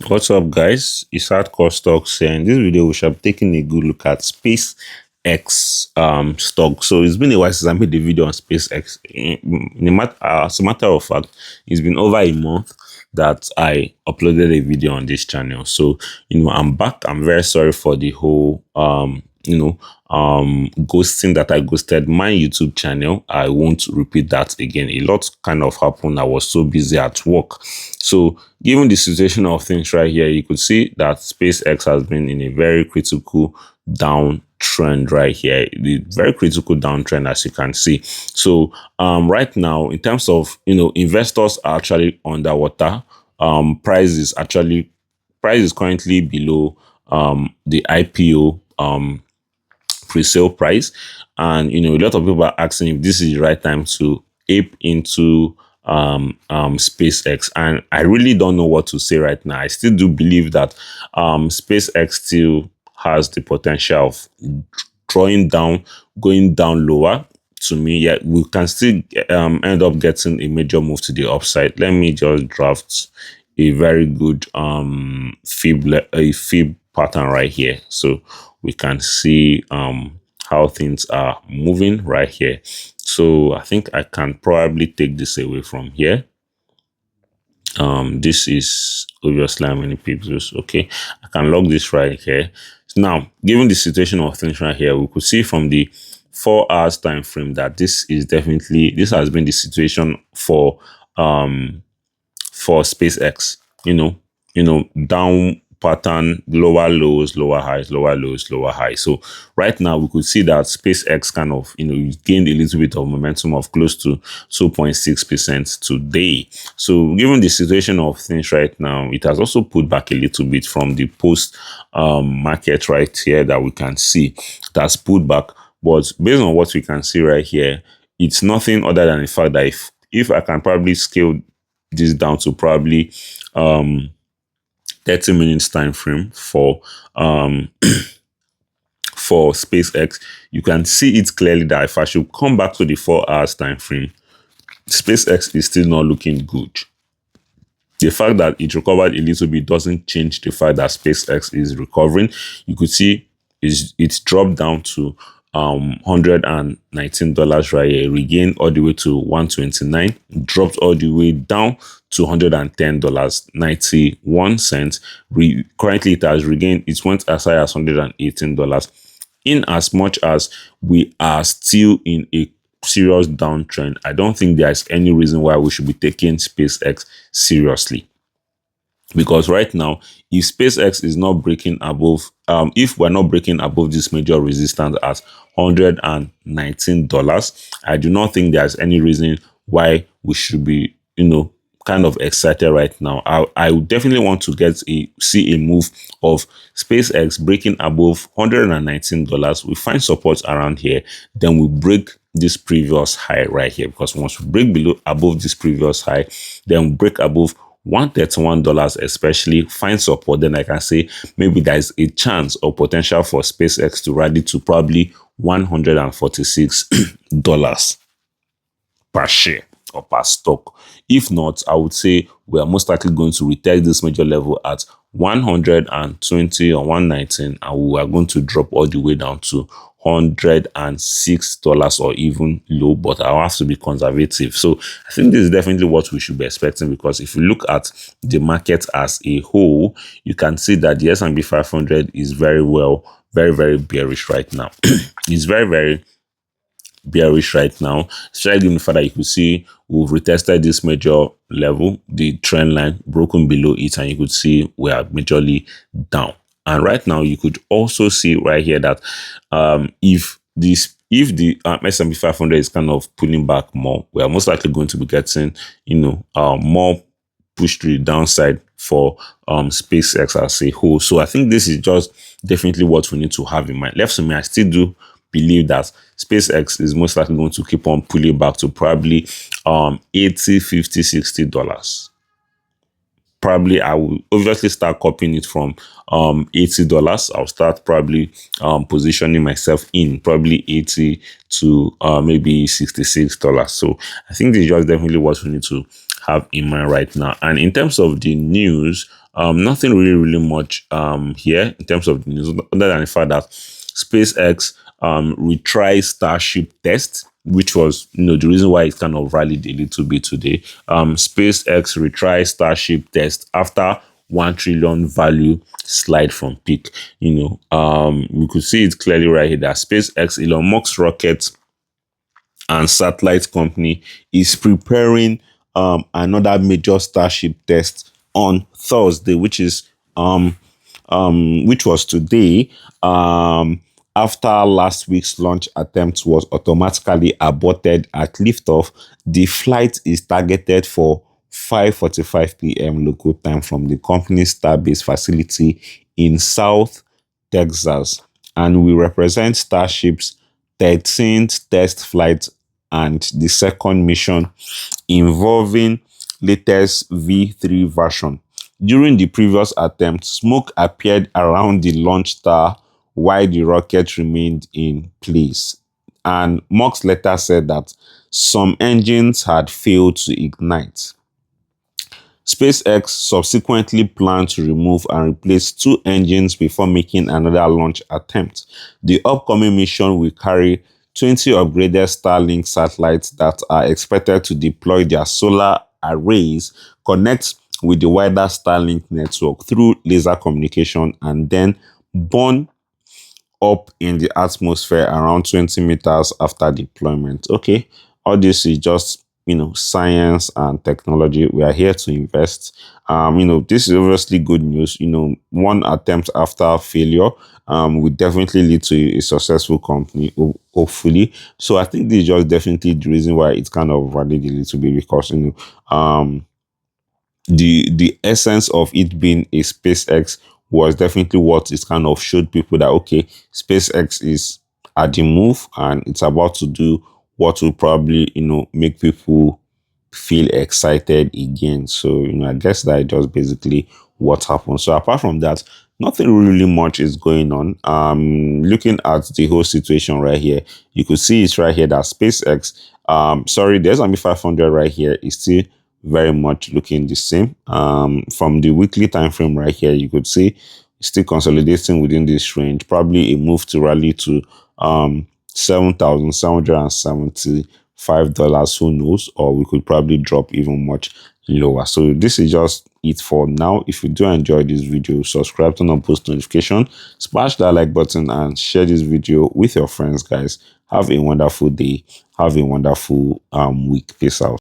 What's up, guys? It's Hardcore Stocks here. In this video, we shall be taking a good look at SpaceX stock. So it's been a while since I made the video on SpaceX. As a matter of fact, it's been over a month that I uploaded a video on this channel. So I'm back. I'm very sorry for the whole ghosting that I ghosted my YouTube channel. I won't repeat that again. A lot kind of happened. I was so busy at work. So given the situation of things right here, you could see that SpaceX has been in a very critical downtrend right here. The very critical downtrend, as you can see. So right now, in terms of investors are actually underwater. Price is currently below the IPO pre-sale price, and a lot of people are asking if this is the right time to ape into SpaceX, and I really don't know what to say right now. I still do believe that SpaceX still has the potential of drawing down, going down lower. To me, yeah, we can still end up getting a major move to the upside. Let me just draft a very good fib pattern right here, so we can see how things are moving right here. So I think I can probably take this away from here. This is obviously how many pixels. Okay, I can log this right here. Now, given the situation of things right here, we could see from the 4 hours time frame that this has been the situation for SpaceX. Down pattern, lower lows, lower highs, lower lows, lower highs. So right now we could see that SpaceX kind of gained a little bit of momentum of close to 2.6% today. So given the situation of things right now, it has also pulled back a little bit from the post market right here that we can see. It has pulled back, but based on what we can see right here, it's nothing other than the fact that if I can probably scale this down to probably 30 minutes time frame for for SpaceX, you can see it clearly that if I should come back to the 4 hours time frame, SpaceX is still not looking good. The fact that it recovered a little bit doesn't change the fact that SpaceX is recovering. You could see it's dropped down to $119 right here, regained all the way to 129, dropped all the way down to $110.91. Currently it has regained, it went as high as $118. In as much as we are still in a serious downtrend, I don't think there's any reason why we should be taking SpaceX seriously. Because right now, if SpaceX is not breaking above, if we're not breaking above this major resistance at $119, I do not think there's any reason why we should be, kind of excited right now. I would definitely want to see a move of SpaceX breaking above $119. We find support around here, then we break this previous high right here. Because once we break above this previous high, then we break above $131, especially find support, then I can say maybe there's a chance or potential for SpaceX to rally to probably $146 per share or per stock. If not, I would say we are most likely going to retest this major level at 120 or 119, and we are going to drop all the way down to $106 or even low, but I'll have to be conservative. So I think this is definitely what we should be expecting, because if you look at the market as a whole, you can see that the S&P 500 is very, very bearish right now. It's very, very bearish right now, especially given the fact that you could see we've retested this major level, the trend line broken below it, and you could see we are majorly down. And right now, you could also see right here that if the S&P 500 is kind of pulling back more, we are most likely going to be getting, more push to the downside for SpaceX as a whole. So I think this is just definitely what we need to have in mind. Left to me, I still do believe that SpaceX is most likely going to keep on pulling back to probably $80, $50, $60. probably I will obviously start copying it from $80. I'll start probably positioning myself in probably 80 to maybe $66. So I think this is just definitely what we need to have in mind right now. And in terms of the news, nothing really much here in terms of the news, other than the fact that SpaceX retry Starship test, which was the reason why it kind of rallied a little bit today. SpaceX retry Starship test after 1 trillion value slide from peak. We could see it clearly right here that SpaceX, Elon Musk's rocket and satellite company, is preparing another major Starship test on Thursday, which was today, after last week's launch attempt was automatically aborted at liftoff. The flight is targeted for 5:45 p.m. local time from the company's Starbase facility in South Texas, and will represent Starship's 13th test flight and the second mission involving latest V3 version. During the previous attempt, smoke appeared around the launch tower while the rocket remained in place. And Musk later said that some engines had failed to ignite. SpaceX subsequently planned to remove and replace 2 engines before making another launch attempt. The upcoming mission will carry 20 upgraded Starlink satellites that are expected to deploy their solar arrays, connect with the wider Starlink network through laser communication, and then burn up in the atmosphere around 20 meters after deployment. Okay, all this is just science and technology. We are here to invest. This is obviously good news. One attempt after failure will definitely lead to a successful company, hopefully. So I think this is just definitely the reason why it's kind of rallied a little bit, because the essence of it being a SpaceX was definitely what it kind of showed people that, okay, SpaceX is at the move and it's about to do what will probably make people feel excited again. So I guess that is just basically what happened. So apart from that, nothing really much is going on. Looking at the whole situation right here, you could see it's right here that SpaceX, the S&P 500 right here is still very much looking the same. From the weekly time frame right here, you could see still consolidating within this range, probably a move to rally to $7,775. Who knows? Or we could probably drop even much lower. So this is just it for now. If you do enjoy this video, subscribe, turn on post notification, smash that like button, and share this video with your friends, guys. Have a wonderful day. Have a wonderful week. Peace out.